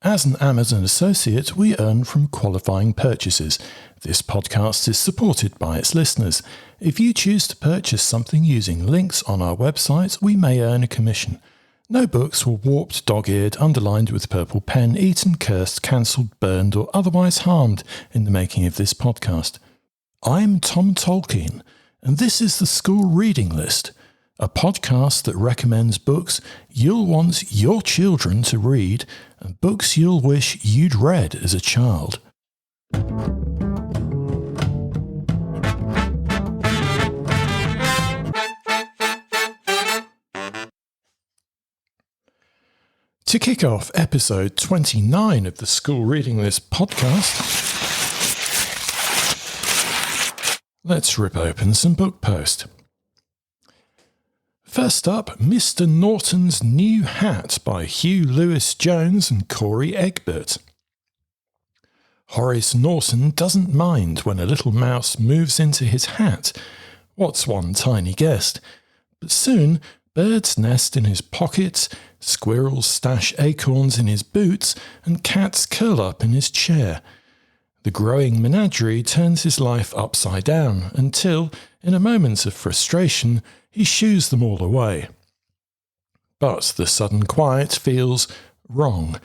As an Amazon associate, we earn from qualifying purchases. This podcast is supported by its listeners. If you choose to purchase something using links on our website, we may earn a commission. No books were warped, dog-eared, underlined with purple pen, eaten, cursed, cancelled, burned, or otherwise harmed in the making of this podcast. I'm Tom Tolkien, and this is the School Reading List, a podcast that recommends books you'll want your children to read and books you'll wish you'd read as a child. To kick off episode 29 of the School Reading List podcast, let's rip open some book post. First up, Mr. Norton's New Hat by Hugh Lewis-Jones and Corey Egbert. Horace Norton doesn't mind when a little mouse moves into his hat. What's one tiny guest? But soon, birds nest in his pockets, squirrels stash acorns in his boots, and cats curl up in his chair. The growing menagerie turns his life upside down until, in a moment of frustration, he shoos them all away. But the sudden quiet feels wrong.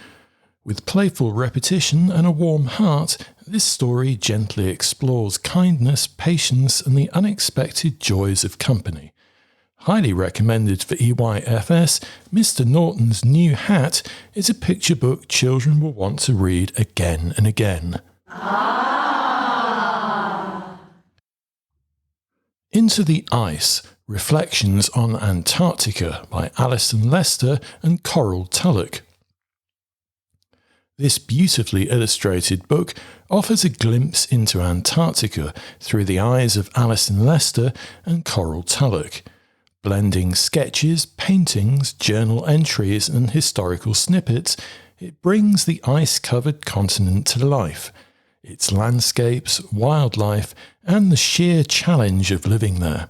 With playful repetition and a warm heart, this story gently explores kindness, patience, and the unexpected joys of company. Highly recommended for EYFS, Mr. Norton's New Hat is a picture book children will want to read again and again. Into the Ice, Reflections on Antarctica by Alison Lessore and Coral Tulloch. This beautifully illustrated book offers a glimpse into Antarctica through the eyes of Alison Lessore and Coral Tulloch, blending sketches, paintings, journal entries and historical snippets. It brings the ice-covered continent to life, its landscapes, wildlife, and the sheer challenge of living there.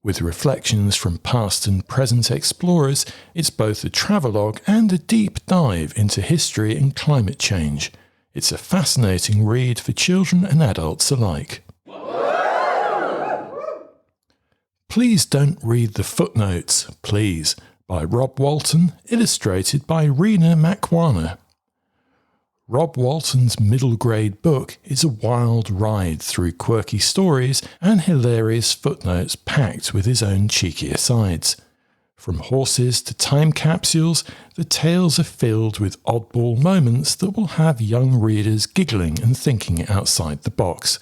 With reflections from past and present explorers, it's both a travelogue and a deep dive into history and climate change. It's a fascinating read for children and adults alike. Please don't read the Footnotes, please, by Rob Walton, illustrated by Reena Makwana. Rob Walton's middle-grade book is a wild ride through quirky stories and hilarious footnotes packed with his own cheeky asides. From horses to time capsules, the tales are filled with oddball moments that will have young readers giggling and thinking outside the box.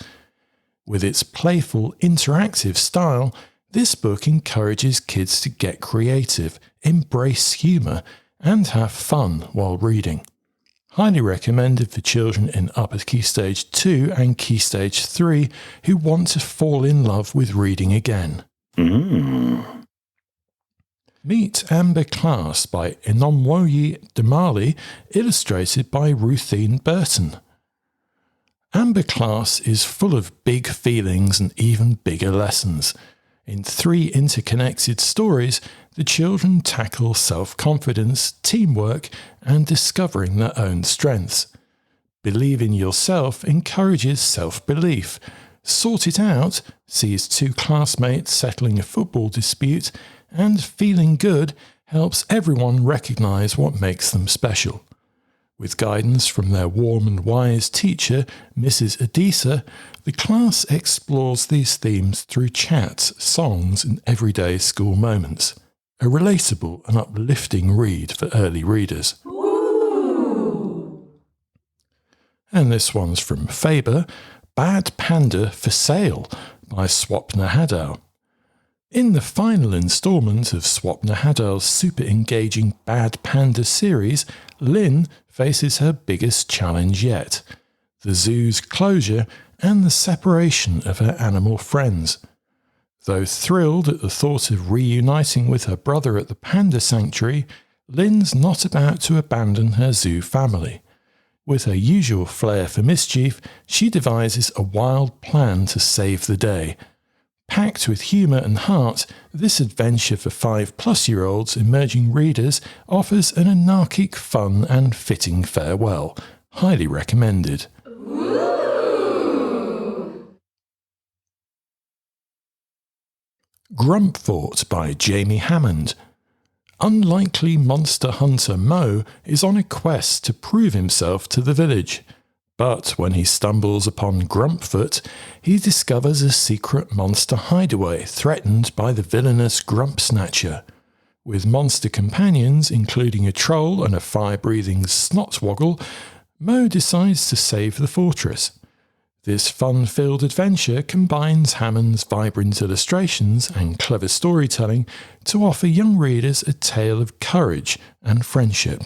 With its playful, interactive style, this book encourages kids to get creative, embrace humour, and have fun while reading. Highly recommended for children in Upper Key Stage 2 and Key Stage 3 who want to fall in love with reading again. Meet Amber Class by Enomwoyi Damali, illustrated by Ruthine Burton. Amber Class is full of big feelings and even bigger lessons. In 3 interconnected stories, the children tackle self-confidence, teamwork, and discovering their own strengths. Believe in Yourself encourages self-belief. Sort It Out sees 2 classmates settling a football dispute, and Feeling Good helps everyone recognise what makes them special. With guidance from their warm and wise teacher, Mrs. Adisa, the class explores these themes through chats, songs, and everyday school moments. A relatable and uplifting read for early readers. Ooh. And this one's from Faber, Bad Panda for Sale by Swapna Haddow. In the final instalment of Swapna Haddow's super engaging Bad Panda series, Lynn faces her biggest challenge yet: the zoo's closure and the separation of her animal friends. Though thrilled at the thought of reuniting with her brother at the Panda Sanctuary, Lynn's not about to abandon her zoo family. With her usual flair for mischief, she devises a wild plan to save the day. Packed with humour and heart, this adventure for 5+-year-olds emerging readers offers an anarchic fun and fitting farewell. Highly recommended. Grumpfort by Jamie Hammond. Unlikely monster hunter Mo is on a quest to prove himself to the village. But when he stumbles upon Grumpfort, he discovers a secret monster hideaway threatened by the villainous Grump Snatcher. With monster companions, including a troll and a fire-breathing Snotswoggle, Mo decides to save the fortress. This fun-filled adventure combines Hammond's vibrant illustrations and clever storytelling to offer young readers a tale of courage and friendship.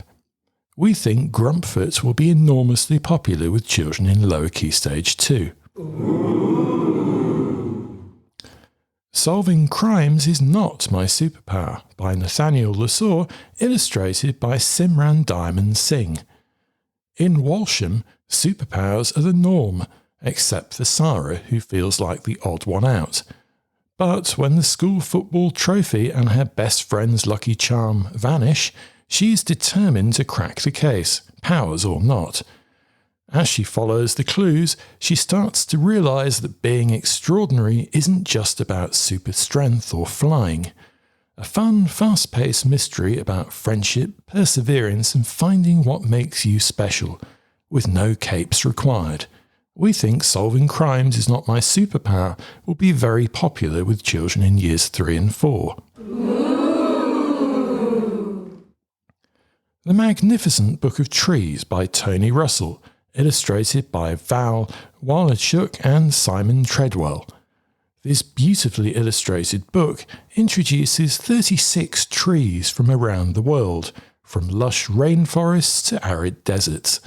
We think Grumpfort will be enormously popular with children in lower key stage 2. Solving Crimes is Not My Superpower by Nathanael Lessore, illustrated by Simran Diamond Singh. In Walsham, superpowers are the norm, except for Sarah, who feels like the odd one out. But when the school football trophy and her best friend's lucky charm vanish, she is determined to crack the case, powers or not. As she follows the clues, she starts to realise that being extraordinary isn't just about super strength or flying. A fun, fast-paced mystery about friendship, perseverance and finding what makes you special, with no capes required. We think Solving Crimes is Not My Superpower will be very popular with children in years 3 and 4. The Magnificent Book of Trees by Tony Russell, illustrated by Val Walerczuk and Simon Treadwell. This beautifully illustrated book introduces 36 trees from around the world, from lush rainforests to arid deserts.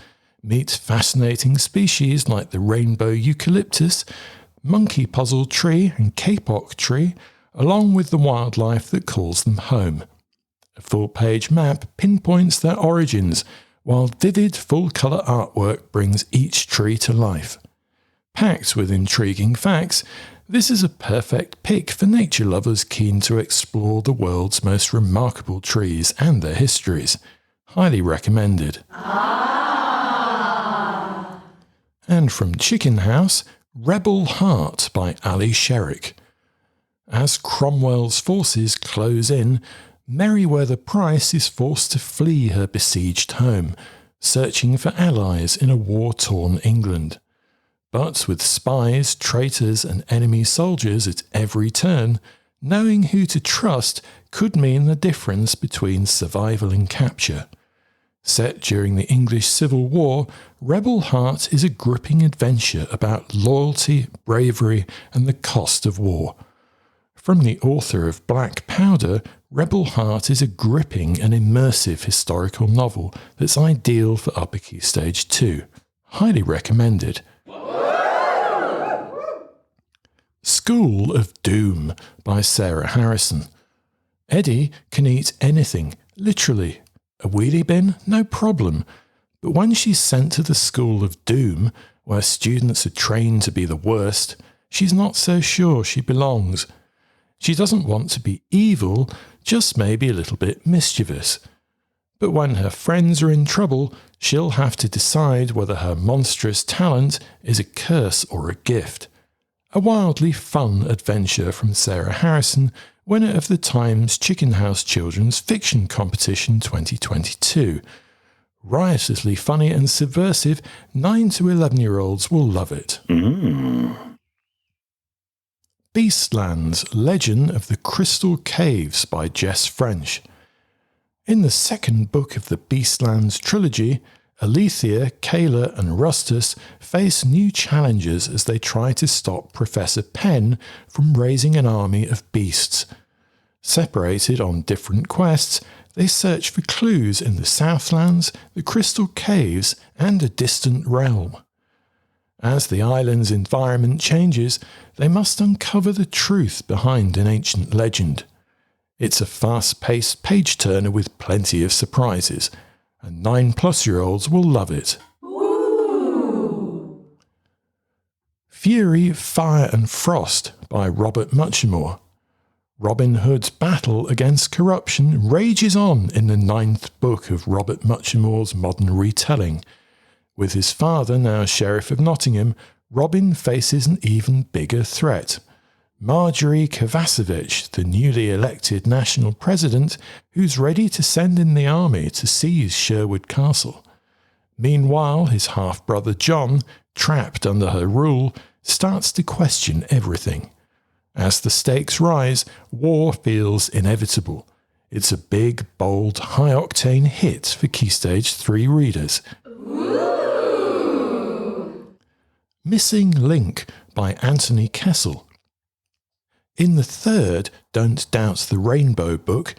Meet fascinating species like the rainbow eucalyptus, monkey puzzle tree and kapok tree, along with the wildlife that calls them home. A full-page map pinpoints their origins, while vivid full-colour artwork brings each tree to life. Packed with intriguing facts, this is a perfect pick for nature lovers keen to explore the world's most remarkable trees and their histories. Highly recommended. And from Chicken House, Rebel Heart by Ali Sherrick. As Cromwell's forces close in, Meriwether Price is forced to flee her besieged home, searching for allies in a war-torn England. But with spies, traitors and enemy soldiers at every turn, knowing who to trust could mean the difference between survival and capture. Set during the English Civil War, Rebel Heart is a gripping adventure about loyalty, bravery and the cost of war. From the author of Black Powder, Rebel Heart is a gripping and immersive historical novel that's ideal for upper key stage 2. Highly recommended. School of Doom by Sarah Harrison. Eddie can eat anything, literally. A wheelie bin? No problem. But when she's sent to the School of Doom, where students are trained to be the worst, she's not so sure she belongs. She doesn't want to be evil, just maybe a little bit mischievous. But when her friends are in trouble, she'll have to decide whether her monstrous talent is a curse or a gift. A wildly fun adventure from Sarah Harrison, winner of the Times Chicken House Children's Fiction Competition 2022. Riotously funny and subversive, 9 to 11-year-olds will love it. Beastlands, Legend of the Crystal Caves by Jess French. In the second book of the Beastlands trilogy, Alethea, Kayla and Rustus face new challenges as they try to stop Professor Penn from raising an army of beasts. Separated on different quests, they search for clues in the Southlands, the Crystal Caves and a distant realm. As the island's environment changes, they must uncover the truth behind an ancient legend. It's a fast-paced page-turner with plenty of surprises, and 9+-year-olds will love it. Fury, Fire and Frost by Robert Muchamore. Robin Hood's battle against corruption rages on in the 9th book of Robert Muchamore's modern retelling. With his father now Sheriff of Nottingham, Robin faces an even bigger threat. Marjorie Kovacevic, the newly elected national president, who's ready to send in the army to seize Sherwood Castle. Meanwhile, his half-brother John, trapped under her rule, starts to question everything. As the stakes rise, war feels inevitable. It's a big, bold, high-octane hit for Key Stage 3 readers. Ooh. Missing Link by Anthony Kessel. In the third Don't Doubt the Rainbow book,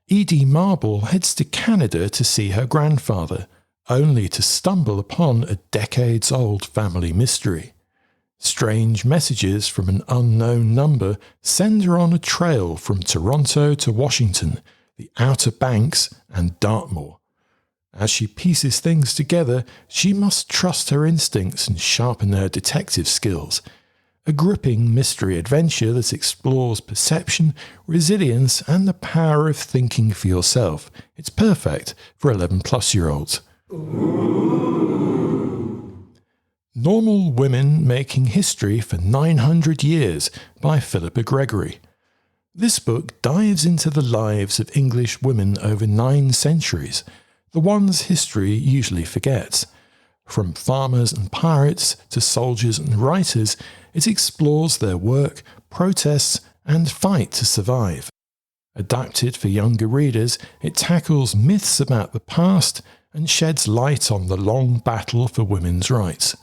Edie Marble heads to Canada to see her grandfather, only to stumble upon a decades-old family mystery. Strange messages from an unknown number send her on a trail from Toronto to Washington, the Outer Banks and Dartmoor. As she pieces things together, she must trust her instincts and sharpen her detective skills. A gripping mystery adventure that explores perception, resilience and the power of thinking for yourself. It's perfect for 11-plus-year-olds. Normal Women Making History for 900 Years by Philippa Gregory. This book dives into the lives of English women over 9 centuries, the ones history usually forgets. From farmers and pirates to soldiers and writers, it explores their work, protests, and fight to survive. Adapted for younger readers, it tackles myths about the past and sheds light on the long battle for women's rights.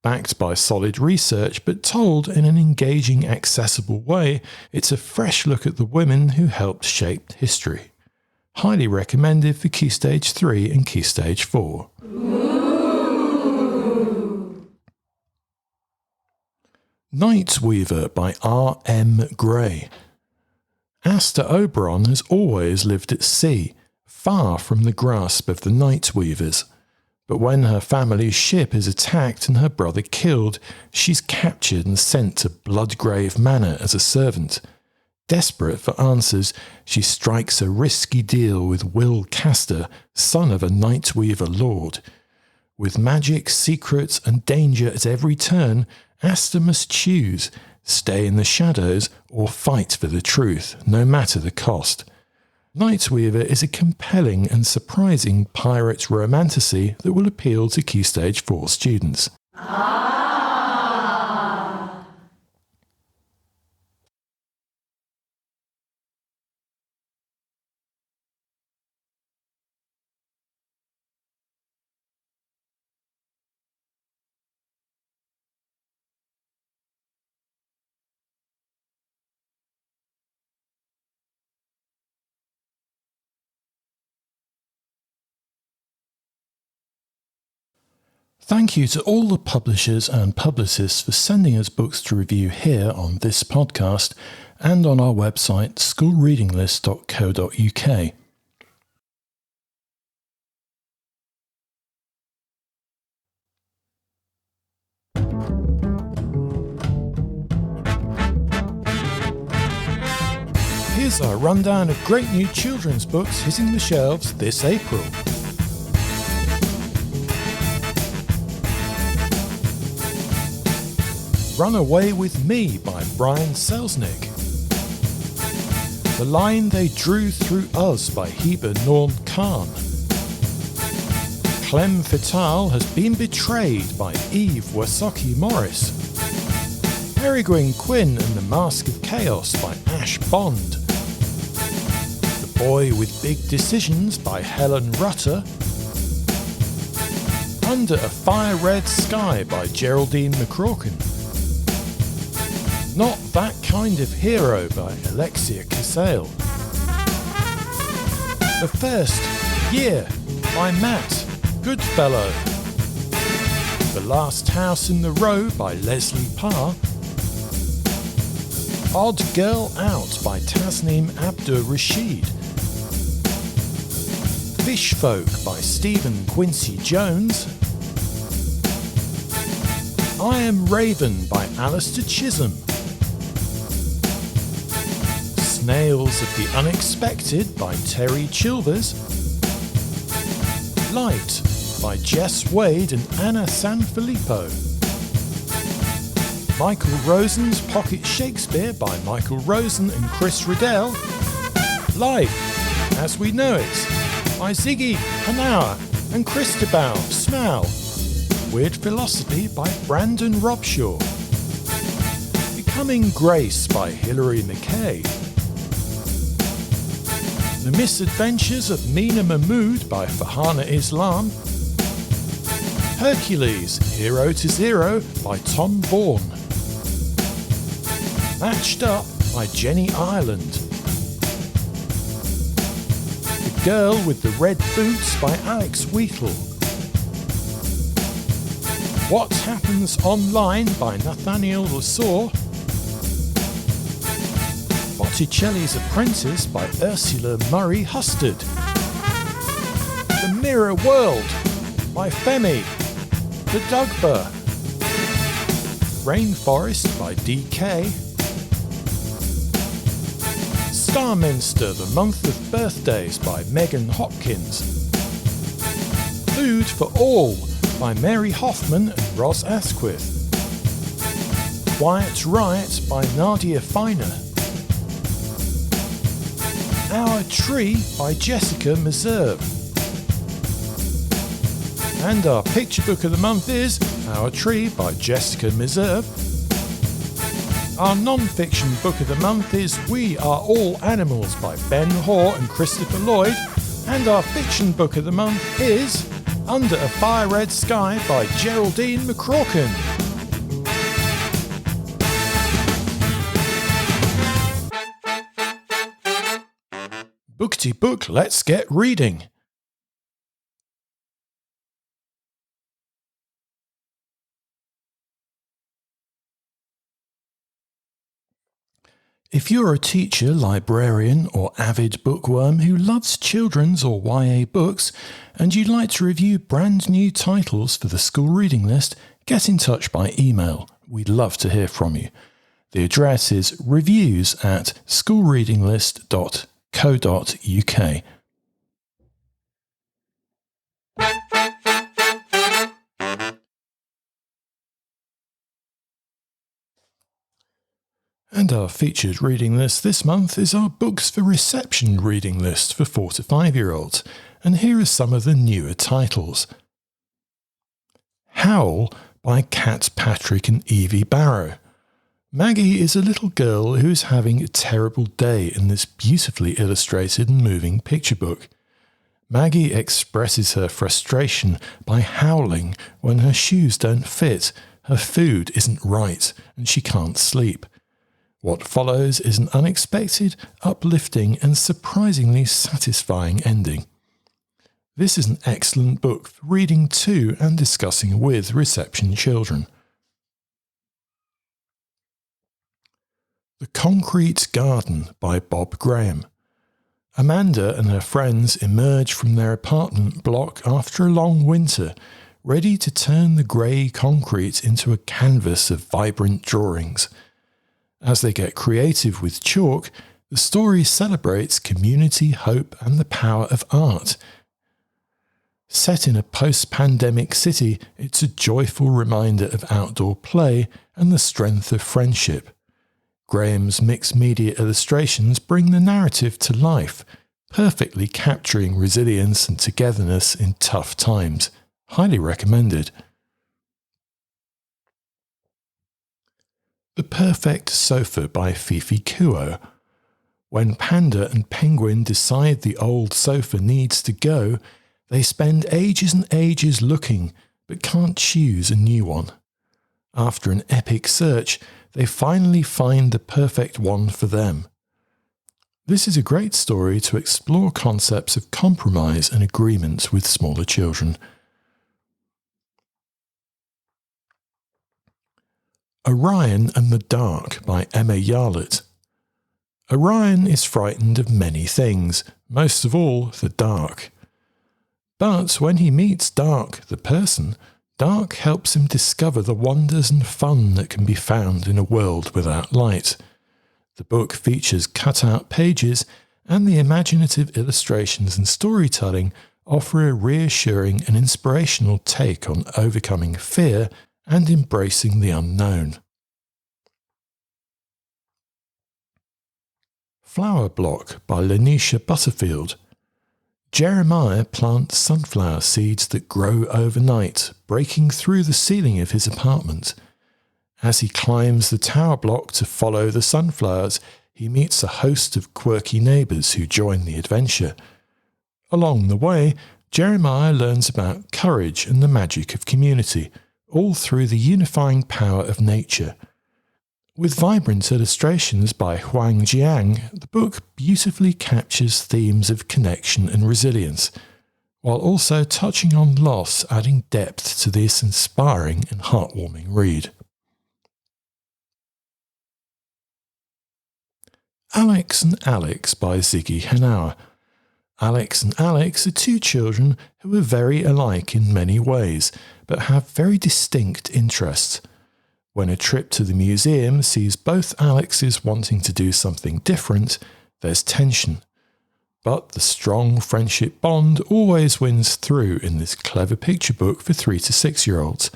Backed by solid research but told in an engaging, accessible way, it's a fresh look at the women who helped shape history. Highly recommended for Key Stage 3 and Key Stage 4. Night Weaver by R. M. Gray. Asta Oberon has always lived at sea, far from the grasp of the Night Weavers. But when her family's ship is attacked and her brother killed, she's captured and sent to Bloodgrave Manor as a servant. Desperate for answers, she strikes a risky deal with Will Castor, son of a Night Weaver lord. With magic, secrets and danger at every turn, Asta must choose, stay in the shadows or fight for the truth, no matter the cost. Night Weaver is a compelling and surprising pirate romantasy that will appeal to Key Stage 4 students. Thank you to all the publishers and publicists for sending us books to review here on this podcast and on our website schoolreadinglist.co.uk. Here's our rundown of great new children's books hitting the shelves this April. Run Away With Me by Brian Selznick. The Line They Drew Through Us by Heber Norn Khan. Clem Fatale Has Been Betrayed by Eve Wasocki Morris. Peregrine Quinn and the Mask of Chaos by Ash Bond. The Boy with Big Decisions by Helen Rutter. Under a Fire Red Sky by Geraldine McCracken. Not That Kind of Hero by Alexia Kessel. The First Year by Matt Goodfellow. The Last House in the Row by Leslie Parr. Odd Girl Out by Tasneem Abdur Rashid. Fishfolk by Stephen Quincy Jones. I Am Raven by Alistair Chisholm. Snails of the Unexpected by Terry Chilvers. Light by Jess Wade and Anna Sanfilippo. Michael Rosen's Pocket Shakespeare by Michael Rosen and Chris Riddell. Life as We Know It by Ziggy Hanawa and Christabel Smell. Weird Philosophy by Brandon Robshaw. Becoming Grace by Hilary McKay. The Misadventures of Mina Mahmood by Farhana Islam. Hercules, Hero to Zero by Tom Vaughan. Matched Up by Jenny Ireland. The Girl with the Red Boots by Alex Wheatle. What Happens Online by Nathanael Lessore. Botticelli's Apprentice by Ursula Murray Hustard. The Mirror World by Femi the Dugber. Rainforest by DK. Starminster, The Month of Birthdays by Megan Hopkins. Food for All by Mary Hoffman and Ross Asquith. Quiet Riot by Nadia Finer. Our Tree by Jessica Meserve. And our picture book of the month is Our Tree by Jessica Meserve. Our non-fiction book of the month is We Are All Animals by Ben Hoare and Christopher Lloyd. And our fiction book of the month is Under a Fire Red Sky by Geraldine McCracken. Bookety book, let's get reading. If you're a teacher, librarian or avid bookworm who loves children's or YA books and you'd like to review brand new titles for the school reading list, get in touch by email. We'd love to hear from you. The address is reviews@schoolreadinglist.co.uk. And our featured reading list this month is our Books for Reception reading list for 4 to 5-year-olds, and here are some of the newer titles. Howl by Kat Patrick and Evie Barrow. Maggie is a little girl who is having a terrible day in this beautifully illustrated and moving picture book. Maggie expresses her frustration by howling when her shoes don't fit, her food isn't right, and she can't sleep. What follows is an unexpected, uplifting and surprisingly satisfying ending. This is an excellent book for reading to and discussing with reception children. The Concrete Garden by Bob Graham. Amanda and her friends emerge from their apartment block after a long winter, ready to turn the grey concrete into a canvas of vibrant drawings. As they get creative with chalk, the story celebrates community, hope, and the power of art. Set in a post-pandemic city, it's a joyful reminder of outdoor play and the strength of friendship. Graham's mixed media illustrations bring the narrative to life, perfectly capturing resilience and togetherness in tough times. Highly recommended. The Perfect Sofa by Fifi Kuo. When Panda and Penguin decide the old sofa needs to go, they spend ages and ages looking, but can't choose a new one. After an epic search, they finally find the perfect one for them. This is a great story to explore concepts of compromise and agreement with smaller children. Orion and the Dark by Emma Yarlett. Orion is frightened of many things, most of all the dark. But when he meets Dark, the person, Dark helps him discover the wonders and fun that can be found in a world without light. The book features cut-out pages, and the imaginative illustrations and storytelling offer a reassuring and inspirational take on overcoming fear and embracing the unknown. Flower Block by Lanisha Butterfield. Jeremiah plants sunflower seeds that grow overnight, breaking through the ceiling of his apartment. As he climbs the tower block to follow the sunflowers, he meets a host of quirky neighbours who join the adventure. Along the way, Jeremiah learns about courage and the magic of community, all through the unifying power of nature. With vibrant illustrations by Huang Jiang, the book beautifully captures themes of connection and resilience, while also touching on loss, adding depth to this inspiring and heartwarming read. Alex and Alex by Ziggy Henauer. Alex and Alex are two children who are very alike in many ways, but have very distinct interests. When a trip to the museum sees both Alexes wanting to do something different, there's tension. But the strong friendship bond always wins through in this clever picture book for 3 to 6-year-olds.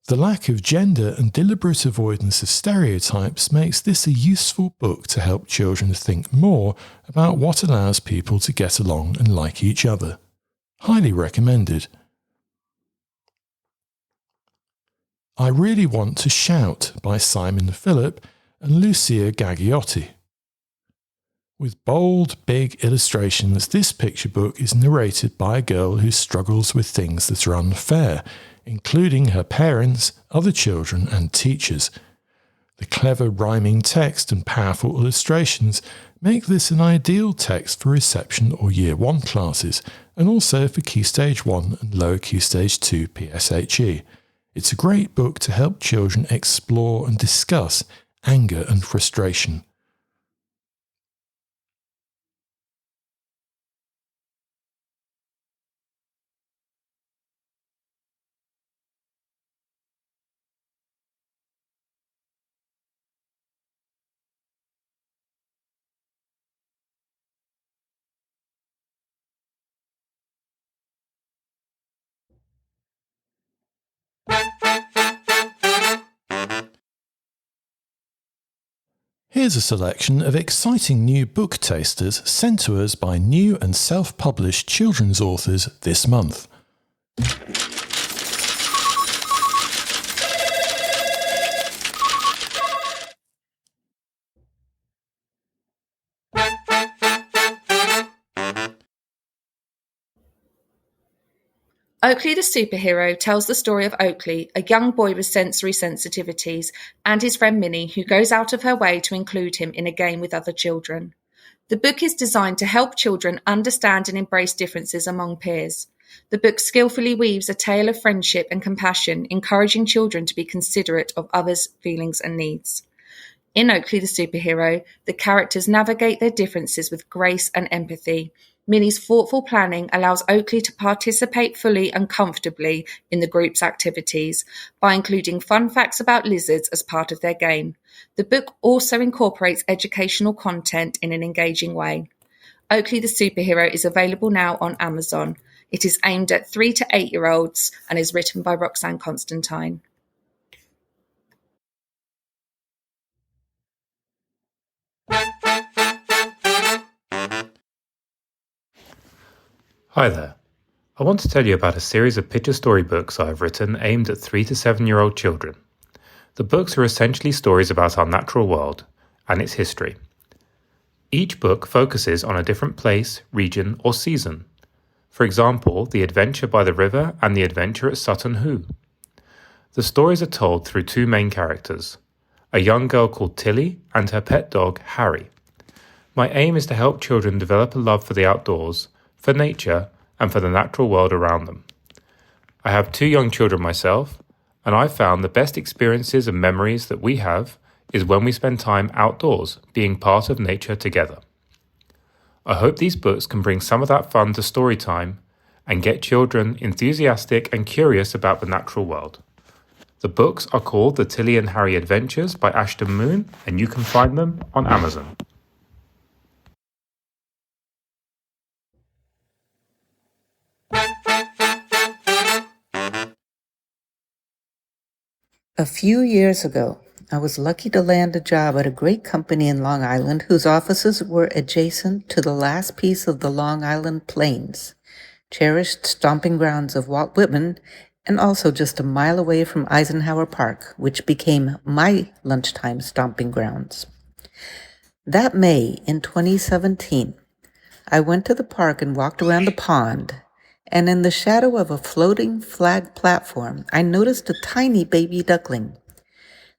The lack of gender and deliberate avoidance of stereotypes makes this a useful book to help children think more about what allows people to get along and like each other. Highly recommended. I Really Want to Shout by Simon Philip and Lucia Gagliotti. With bold, big illustrations, this picture book is narrated by a girl who struggles with things that are unfair, including her parents, other children, and teachers. The clever rhyming text and powerful illustrations make this an ideal text for reception or Year 1 classes, and also for Key Stage 1 and Lower Key Stage 2 PSHE. It's a great book to help children explore and discuss anger and frustration. Here's a selection of exciting new book tasters sent to us by new and self-published children's authors this month. Oakley the Superhero tells the story of Oakley, a young boy with sensory sensitivities, and his friend Minnie, who goes out of her way to include him in a game with other children. The book is designed to help children understand and embrace differences among peers. The book skillfully weaves a tale of friendship and compassion, encouraging children to be considerate of others' feelings and needs. In Oakley the Superhero, the characters navigate their differences with grace and empathy. Minnie's thoughtful planning allows Oakley to participate fully and comfortably in the group's activities by including fun facts about lizards as part of their game. The book also incorporates educational content in an engaging way. Oakley the Superhero is available now on Amazon. It is aimed at 3 to 8-year-olds and is written by Roxanne Constantine. Hi there. I want to tell you about a series of picture storybooks I have written aimed at 3 to 7-year-old children. The books are essentially stories about our natural world and its history. Each book focuses on a different place, region, or season. For example, The Adventure by the River and The Adventure at Sutton Hoo. The stories are told through two main characters, a young girl called Tilly and her pet dog, Harry. My aim is to help children develop a love for the outdoors, for nature, and for the natural world around them. I have 2 young children myself, and I've found the best experiences and memories that we have is when we spend time outdoors, being part of nature together. I hope these books can bring some of that fun to story time and get children enthusiastic and curious about the natural world. The books are called The Tilly and Harry Adventures by Ashton Moon, and you can find them on Amazon. A few years ago, I was lucky to land a job at a great company in Long Island whose offices were adjacent to the last piece of the Long Island Plains, cherished stomping grounds of Walt Whitman, and also just a mile away from Eisenhower Park, which became my lunchtime stomping grounds. That May in 2017, I went to the park and walked around the pond, and in the shadow of a floating flag platform, I noticed a tiny baby duckling.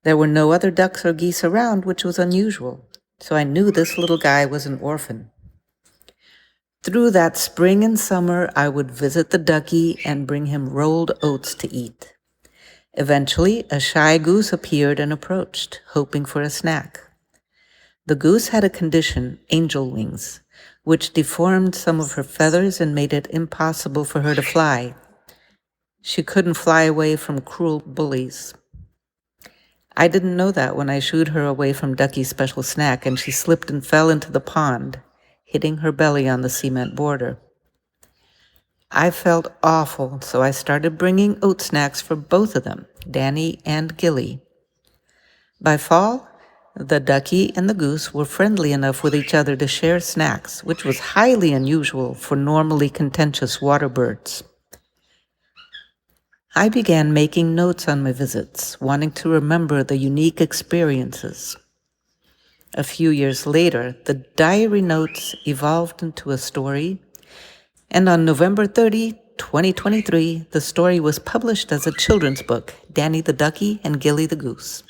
There were no other ducks or geese around, which was unusual, so I knew this little guy was an orphan. Through that spring and summer, I would visit the ducky and bring him rolled oats to eat. Eventually, a shy goose appeared and approached, hoping for a snack. The goose had a condition, angel wings, which deformed some of her feathers and made it impossible for her to fly. She couldn't fly away from cruel bullies. I didn't know that when I shooed her away from Ducky's special snack, and she slipped and fell into the pond, hitting her belly on the cement border. I felt awful, so I started bringing oat snacks for both of them, Danny and Gilly. By fall, the ducky and the goose were friendly enough with each other to share snacks, which was highly unusual for normally contentious water birds. I began making notes on my visits, wanting to remember the unique experiences. A few years later, the diary notes evolved into a story, and on November 30, 2023, the story was published as a children's book, Danny the Ducky and Gilly the Goose.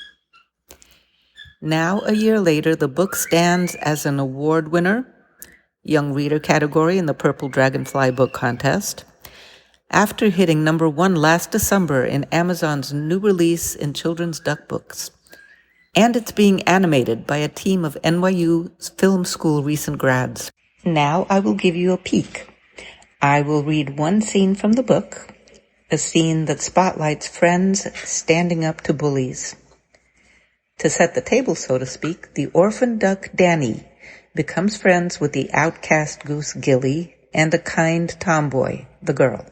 Now, a year later, the book stands as an award winner, Young Reader category in the Purple Dragonfly Book Contest, after hitting number 1 last December in Amazon's new release in children's duck books. And it's being animated by a team of NYU Film School recent grads. Now I will give you a peek. I will read one scene from the book, a scene that spotlights friends standing up to bullies. To set the table, so to speak, the orphan duck Danny becomes friends with the outcast goose Gilly and a kind tomboy, the girl.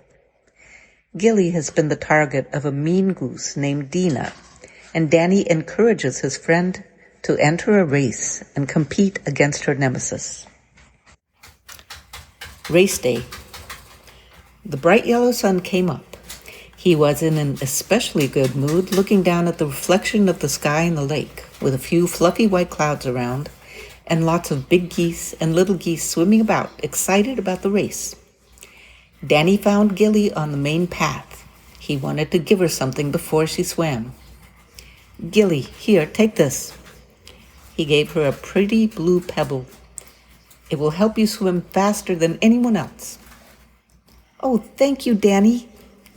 Gilly has been the target of a mean goose named Dina, and Danny encourages his friend to enter a race and compete against her nemesis. Race day. The bright yellow sun came up. He was in an especially good mood, looking down at the reflection of the sky in the lake, with a few fluffy white clouds around, and lots of big geese and little geese swimming about, excited about the race. Danny found Gilly on the main path. He wanted to give her something before she swam. Gilly, here, take this. He gave her a pretty blue pebble. It will help you swim faster than anyone else. Oh, thank you, Danny.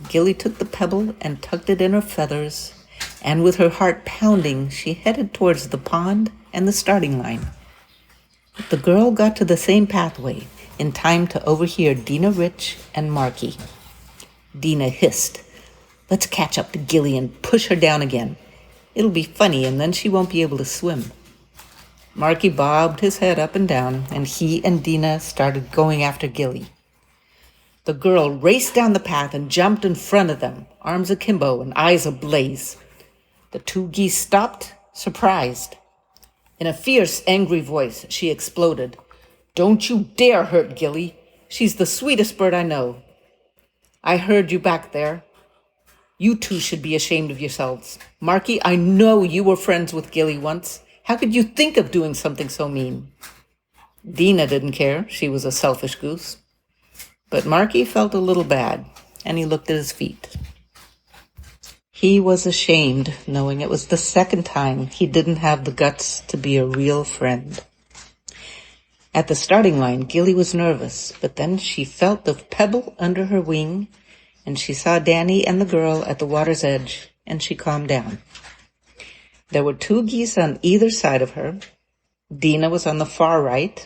Gilly took the pebble and tucked it in her feathers, and with her heart pounding, she headed towards the pond and the starting line. The girl got to the same pathway in time to overhear Dina Rich and Marky. Dina hissed, "Let's catch up to Gilly and push her down again. It'll be funny, and then she won't be able to swim." Marky bobbed his head up and down, and he and Dina started going after Gilly. The girl raced down the path and jumped in front of them, arms akimbo and eyes ablaze. The two geese stopped, surprised. In a fierce, angry voice, she exploded, "Don't you dare hurt Gilly. She's the sweetest bird I know. I heard you back there. You two should be ashamed of yourselves. Marky, I know you were friends with Gilly once. How could you think of doing something so mean?" Dina didn't care. She was a selfish goose. But Marky felt a little bad, and he looked at his feet. He was ashamed, knowing it was the second time he didn't have the guts to be a real friend. At the starting line, Gilly was nervous, but then she felt the pebble under her wing, and she saw Danny and the girl at the water's edge, and she calmed down. There were two geese on either side of her. Dina was on the far right.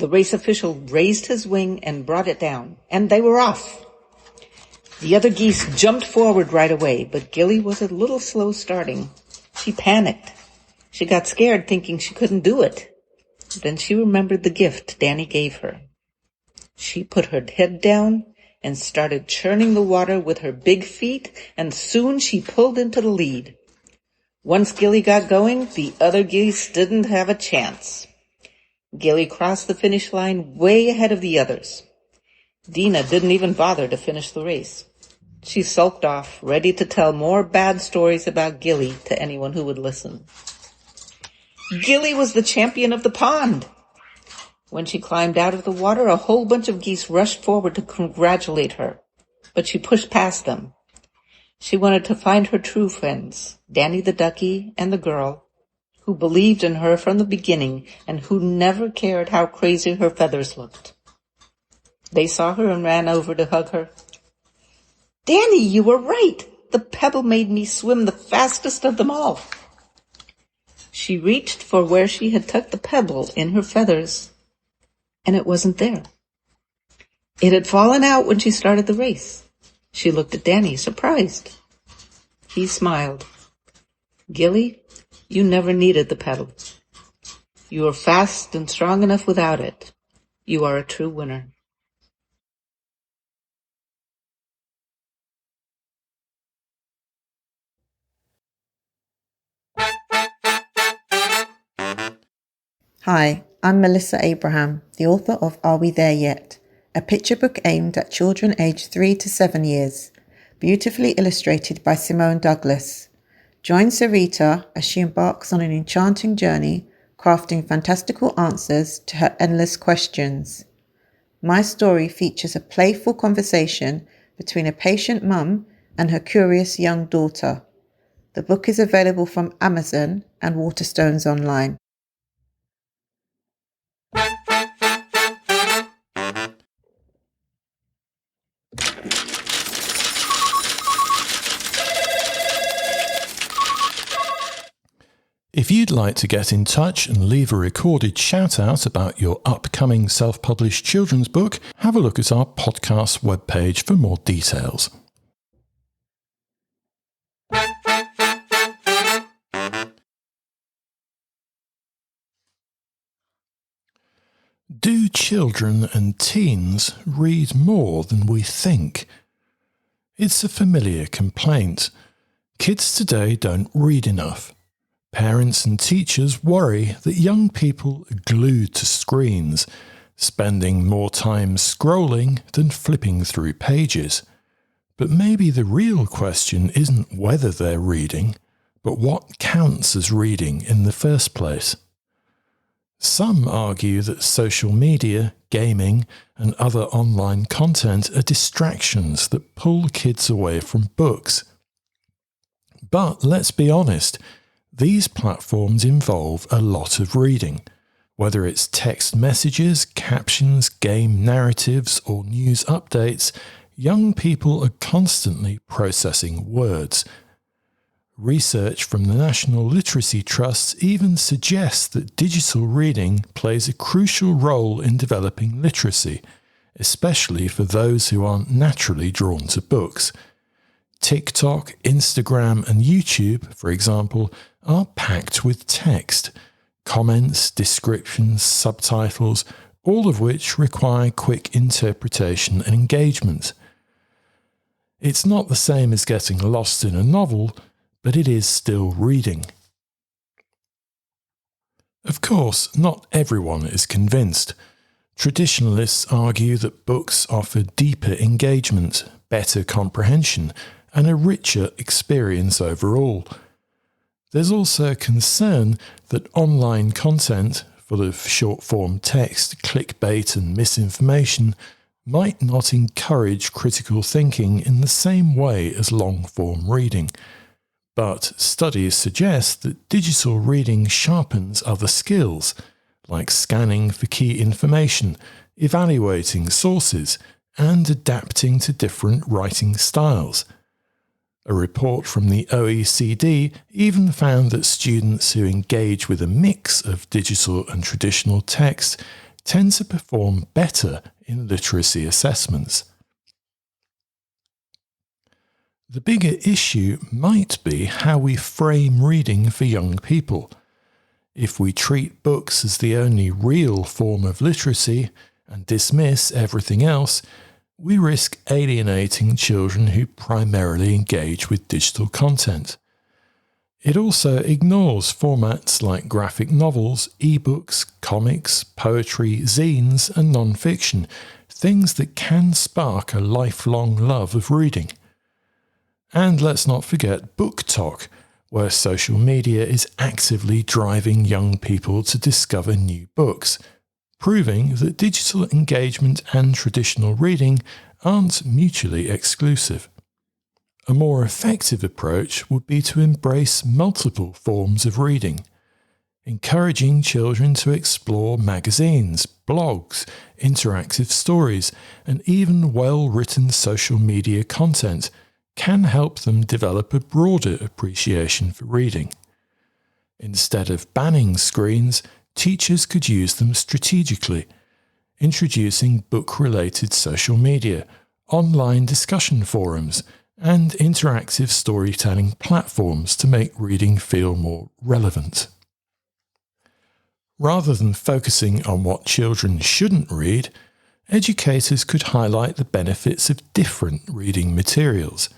The race official raised his wing and brought it down, and they were off. The other geese jumped forward right away, but Gilly was a little slow starting. She panicked. She got scared thinking she couldn't do it. Then she remembered the gift Danny gave her. She put her head down and started churning the water with her big feet, and soon she pulled into the lead. Once Gilly got going, the other geese didn't have a chance. Gilly crossed the finish line way ahead of the others. Dina didn't even bother to finish the race. She sulked off, ready to tell more bad stories about Gilly to anyone who would listen. Gilly was the champion of the pond. When she climbed out of the water, a whole bunch of geese rushed forward to congratulate her, but she pushed past them. She wanted to find her true friends, Danny the ducky and the girl, who believed in her from the beginning and who never cared how crazy her feathers looked. They saw her and ran over to hug her. "Danny, you were right. The pebble made me swim the fastest of them all." She reached for where she had tucked the pebble in her feathers, and it wasn't there. It had fallen out when she started the race. She looked at Danny, surprised. He smiled. "Gilly, you never needed the pebble. You are fast and strong enough without it. You are a true winner." Hi, I'm Melissa Abraham, the author of Are We There Yet?, a picture book aimed at children aged 3 to 7 years, beautifully illustrated by Simone Douglas. Join Sarita as she embarks on an enchanting journey, crafting fantastical answers to her endless questions. My story features a playful conversation between a patient mum and her curious young daughter. The book is available from Amazon and Waterstones Online. If you'd like to get in touch and leave a recorded shout-out about your upcoming self-published children's book, have a look at our podcast webpage for more details. Do children and teens read more than we think? It's a familiar complaint. Kids today don't read enough. Parents and teachers worry that young people are glued to screens, spending more time scrolling than flipping through pages. But maybe the real question isn't whether they're reading, but what counts as reading in the first place. Some argue that social media, gaming, and other online content are distractions that pull kids away from books. But let's be honest, these platforms involve a lot of reading. Whether it's text messages, captions, game narratives, or news updates, young people are constantly processing words. Research from the National Literacy Trust even suggests that digital reading plays a crucial role in developing literacy, especially for those who aren't naturally drawn to books. TikTok, Instagram, and YouTube, for example, are packed with text, comments, descriptions, subtitles, all of which require quick interpretation and engagement. It's not the same as getting lost in a novel, but it is still reading. Of course, not everyone is convinced. Traditionalists argue that books offer deeper engagement, better comprehension, and a richer experience overall. There's also concern that online content, full of short-form text, clickbait, and misinformation, might not encourage critical thinking in the same way as long-form reading. But studies suggest that digital reading sharpens other skills, like scanning for key information, evaluating sources, and adapting to different writing styles. A report from the OECD even found that students who engage with a mix of digital and traditional text tend to perform better in literacy assessments. The bigger issue might be how we frame reading for young people. If we treat books as the only real form of literacy and dismiss everything else, we risk alienating children who primarily engage with digital content. It also ignores formats like graphic novels, ebooks, comics, poetry, zines, and non-fiction, things that can spark a lifelong love of reading. And let's not forget BookTok, where social media is actively driving young people to discover new books, proving that digital engagement and traditional reading aren't mutually exclusive. A more effective approach would be to embrace multiple forms of reading, encouraging children to explore magazines, blogs, interactive stories, and even well-written social media content can help them develop a broader appreciation for reading. Instead of banning screens, teachers could use them strategically, introducing book-related social media, online discussion forums, and interactive storytelling platforms to make reading feel more relevant. Rather than focusing on what children shouldn't read, educators could highlight the benefits of different reading materials.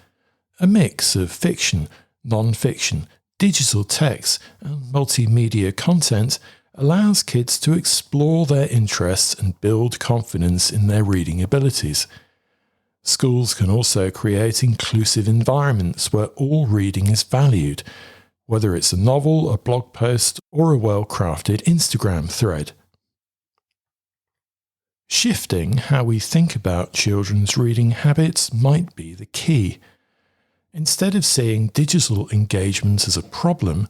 A mix of fiction, non-fiction, digital text, and multimedia content allows kids to explore their interests and build confidence in their reading abilities. Schools can also create inclusive environments where all reading is valued, whether it's a novel, a blog post, or a well-crafted Instagram thread. Shifting how we think about children's reading habits might be the key. Instead of seeing digital engagement as a problem,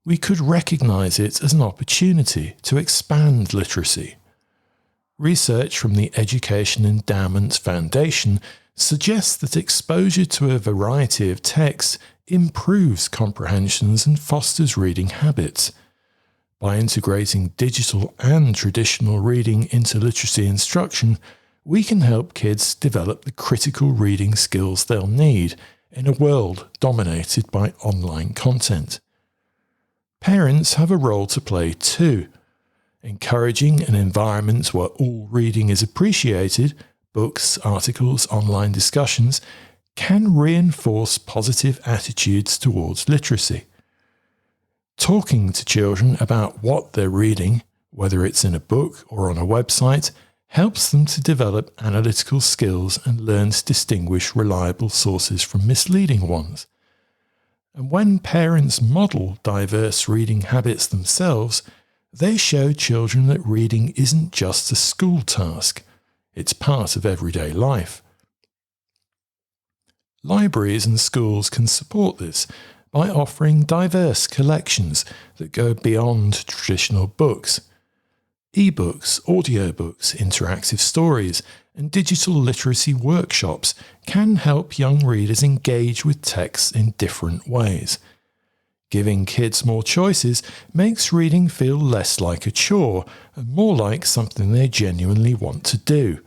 we could recognise it as an opportunity to expand literacy. Research from the Education Endowment Foundation suggests that exposure to a variety of texts improves comprehensions and fosters reading habits. By integrating digital and traditional reading into literacy instruction, we can help kids develop the critical reading skills they'll need in a world dominated by online content. Parents have a role to play too. Encouraging an environment where all reading is appreciated, books, articles, online discussions, can reinforce positive attitudes towards literacy. Talking to children about what they're reading, whether it's in a book or on a website, helps them to develop analytical skills and learn to distinguish reliable sources from misleading ones. And when parents model diverse reading habits themselves, they show children that reading isn't just a school task, it's part of everyday life. Libraries and schools can support this by offering diverse collections that go beyond traditional books. Ebooks, audiobooks, interactive stories, and digital literacy workshops can help young readers engage with texts in different ways. Giving kids more choices makes reading feel less like a chore and more like something they genuinely want to do.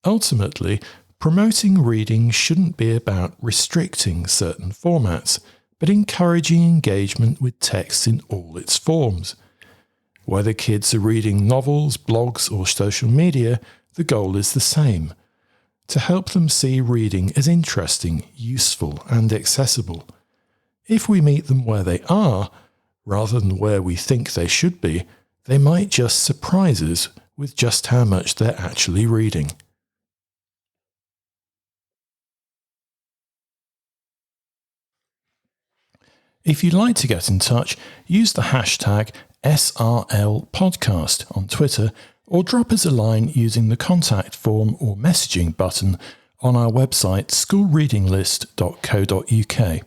Ultimately, promoting reading shouldn't be about restricting certain formats, but encouraging engagement with text in all its forms. Whether kids are reading novels, blogs, or social media, the goal is the same: to help them see reading as interesting, useful, and accessible. If we meet them where they are, rather than where we think they should be, they might just surprise us with just how much they're actually reading. If you'd like to get in touch, use the hashtag SRLpodcast on Twitter or drop us a line using the contact form or messaging button on our website schoolreadinglist.co.uk.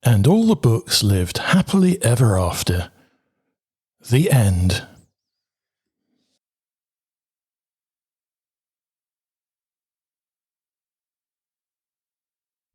And all the books lived happily ever after. The end.